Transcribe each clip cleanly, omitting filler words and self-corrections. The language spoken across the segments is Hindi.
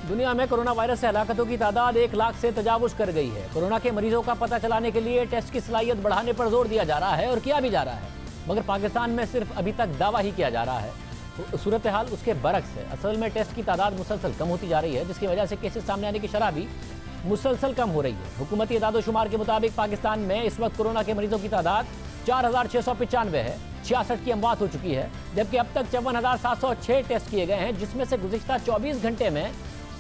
दुनिया में कोरोना वायरस से हलाकतों की तादाद 1 लाख से तजावुज कर गई है। कोरोना के मरीजों का पता चलाने के लिए टेस्ट की सलाहियत बढ़ाने पर जोर दिया जा रहा है और किया भी जा रहा है, मगर पाकिस्तान में सिर्फ अभी तक दावा ही किया जा रहा है। सूरत हाल उसके बरक्स है। असल में टेस्ट की तादाद मुसलसल कम होती जा रही है, जिसकी वजह से केसेस सामने आने की शरह भी मुसलसल कम हो रही है। हुकूमती इदाद-ओ-शुमार के मुताबिक पाकिस्तान में इस वक्त कोरोना के मरीजों की तादाद 4695 है। 66 की अमवात हो चुकी है, जबकि अब तक 54,706 टेस्ट किए गए हैं, जिसमें से गुज़िश्ता 24 घंटे में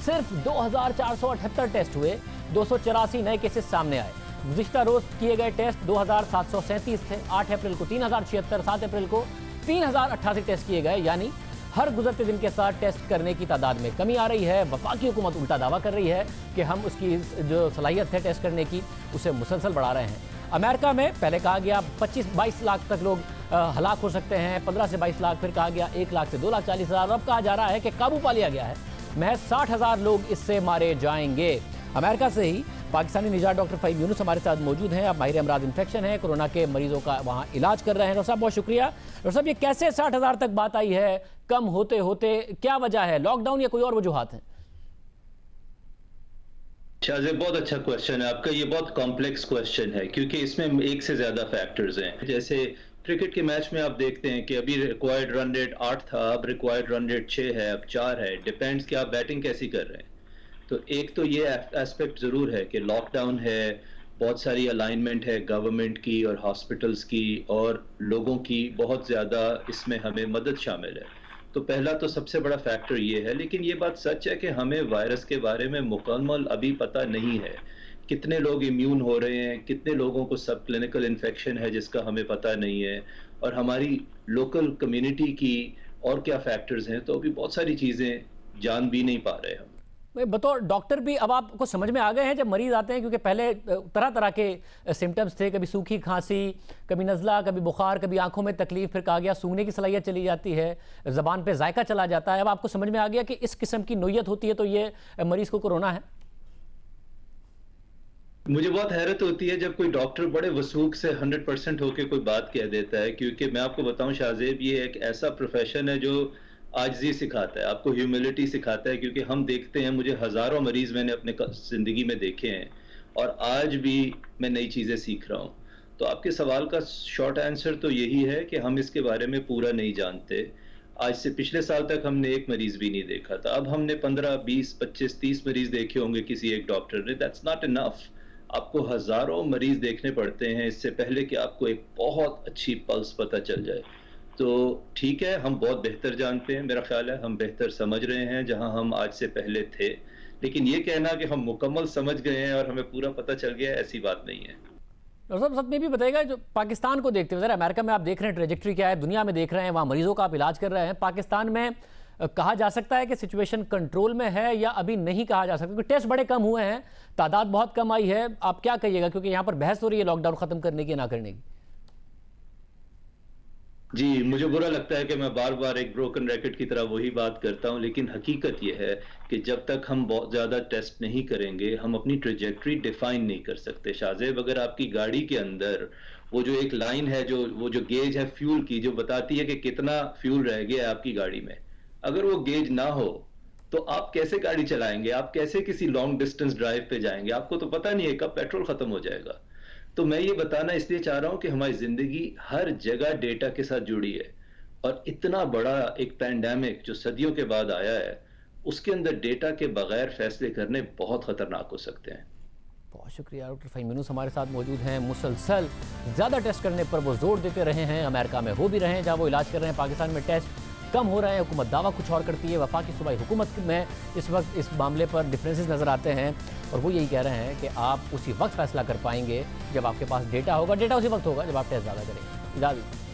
सिर्फ 2,478 टेस्ट हुए। 284 नए केसेस सामने आए। गुज़िश्ता रोज किए गए टेस्ट 2,737 थे। 8 अप्रैल को 3,076, 7 अप्रैल को 3,088 टेस्ट किए गए। यानी हर गुजरते दिन के साथ टेस्ट करने की तादाद में कमी आ रही है। वफाकी हुकूमत उल्टा दावा कर रही है कि हम उसकी जो सलाहियत है टेस्ट करने की, उसे मुसलसल बढ़ा रहे हैं। अमेरिका में पहले कहा गया 25-22 लाख तक लोग हलाक हो सकते हैं, 15 से 22 लाख, फिर कहा गया 1 लाख से 2,40,000। अब कहा जा रहा है कि काबू पा लिया गया है, महज 60,000 लोग इससे मारे जाएंगे। अमेरिका से ही पाकिस्तानी निजात डॉक्टर फ़हीम यूनुस हमारे साथ मौजूद हैं। अब माहिर अमराज इन्फेक्शन है, कोरोना के मरीजों का वहाँ इलाज कर रहे हैं। डॉक्टर साहब बहुत शुक्रिया। डॉक्टर साहब, ये कैसे 60,000 तक बात आई है? कम होते होते क्या वजह है? लॉकडाउन या कोई और वजूहात हैं? शाहजेब, बहुत अच्छा क्वेश्चन है आपका। ये बहुत कॉम्प्लेक्स क्वेश्चन है क्योंकि इसमें एक से ज्यादा फैक्टर्स हैं। जैसे क्रिकेट के मैच में आप देखते हैं कि अभी रिक्वायर्ड रन रेट 8 था, अब रिक्वायर्ड रन रेट 6 है, अब 4 है। डिपेंड्स कि आप बैटिंग कैसी कर रहे हैं। तो एक तो ये एस्पेक्ट ज़रूर है कि लॉकडाउन है, बहुत सारी अलाइनमेंट है गवर्नमेंट की और हॉस्पिटल्स की और लोगों की, बहुत ज़्यादा इसमें हमें मदद शामिल है। तो पहला तो सबसे बड़ा फैक्टर ये है। लेकिन ये बात सच है कि हमें वायरस के बारे में मुकम्मल अभी पता नहीं है। कितने लोग इम्यून हो रहे हैं, कितने लोगों को सब क्लिनिकल इन्फेक्शन है जिसका हमें पता नहीं है, और हमारी लोकल कम्युनिटी की और क्या फैक्टर्स हैं। तो अभी बहुत सारी चीज़ें जान भी नहीं पा रहे हम। बतौर डॉक्टर भी अब आपको समझ में आ गए हैं जब मरीज आते हैं, क्योंकि पहले तरह तरह के सिम्टम्स थे, कभी सूखी खांसी, कभी नज़ला, कभी बुखार, कभी आंखों में तकलीफ, फिर कहा गया सूंघने की सलाहियत चली जाती है, ज़बान पे जायका चला जाता है। अब आपको समझ में आ गया कि इस किस्म की नोयत होती है तो ये मरीज को कोरोना है। मुझे बहुत हैरत होती है जब कोई डॉक्टर बड़े वसूख से 100% होके कोई बात कह देता है, क्योंकि मैं आपको बताऊं शाहजेब, ये एक ऐसा प्रोफेशन है जो आजिज़ी सिखाता है, आपको ह्यूमिलिटी सिखाता है। क्योंकि हम देखते हैं, मुझे हज़ारों मरीज़ मैंने अपने ज़िंदगी में देखे हैं और आज भी मैं नई चीज़ें सीख रहा हूँ। तो आपके सवाल का शॉर्ट आंसर तो यही है कि हम इसके बारे में पूरा नहीं जानते। आज से पिछले साल तक हमने एक मरीज़ भी नहीं देखा था, अब हमने 15, 20, 25, 30 मरीज़ देखे होंगे किसी एक डॉक्टर ने। That's not enough. आपको हज़ारों मरीज़ देखने पड़ते हैं इससे पहले कि आपको एक बहुत अच्छी पल्स पता चल जाए। तो ठीक है, हम बहुत बेहतर जानते हैं, मेरा ख्याल है हम बेहतर समझ रहे हैं जहां हम आज से पहले थे। लेकिन ये कहना कि हम मुकम्मल समझ गए हैं और हमें पूरा पता चल गया है, ऐसी बात नहीं है। डॉक्टर साहब, सच में भी बताइएगा, जो पाकिस्तान को देखते हुए, ज़रा अमेरिका में आप देख रहे हैं ट्रेजेक्ट्री क्या है, दुनिया में देख रहे हैं, वहाँ मरीजों का आप इलाज कर रहे हैं, पाकिस्तान में कहा जा सकता है कि सिचुएशन कंट्रोल में है या अभी नहीं कहा जा सकता? क्योंकि टेस्ट बड़े कम हुए हैं, तादाद बहुत कम आई है। आप क्या कहिएगा, क्योंकि यहाँ पर बहस हो रही है लॉकडाउन खत्म करने की ना करने की? जी, मुझे बुरा लगता है कि मैं बार बार एक ब्रोकन रैकेट की तरह वही बात करता हूं, लेकिन हकीकत यह है कि जब तक हम बहुत ज़्यादा टेस्ट नहीं करेंगे, हम अपनी ट्रेजेक्ट्री डिफाइन नहीं कर सकते। शाहजेब, अगर आपकी गाड़ी के अंदर वो जो एक लाइन है, वो जो गेज है फ्यूल की, जो बताती है कि कितना फ्यूल रह गया है आपकी गाड़ी में, अगर वो गेज ना हो तो आप कैसे गाड़ी चलाएंगे? आप कैसे किसी लॉन्ग डिस्टेंस ड्राइव पे जाएंगे? आपको तो पता नहीं है कब पेट्रोल खत्म हो जाएगा। तो मैं ये बताना इसलिए चाह रहा हूं कि हमारी जिंदगी हर जगह डेटा के साथ जुड़ी है, और इतना बड़ा एक पैंडेमिक जो सदियों के बाद आया है, उसके अंदर डेटा के बगैर फैसले करने बहुत खतरनाक हो सकते हैं। बहुत शुक्रिया। डॉक्टर फ़हीम यूनुस हमारे साथ मौजूद हैं। मुसलसल ज़्यादा टेस्ट करने पर वो जोर देते रहे हैं। अमेरिका में हो भी रहे हैं जहाँ वो इलाज कर रहे हैं, पाकिस्तान में टेस्ट कम हो रहे हैं। हुकूमत दावा कुछ और करती है। वफाकी सूबाई हुकूमत में इस वक्त इस मामले पर डिफरेंसेस नज़र आते हैं, और वो यही कह रहे हैं कि आप उसी वक्त फैसला कर पाएंगे जब आपके पास डेटा होगा। डेटा उसी वक्त होगा जब आप टेस्ट ज़्यादा करेंगे। इजाज़त।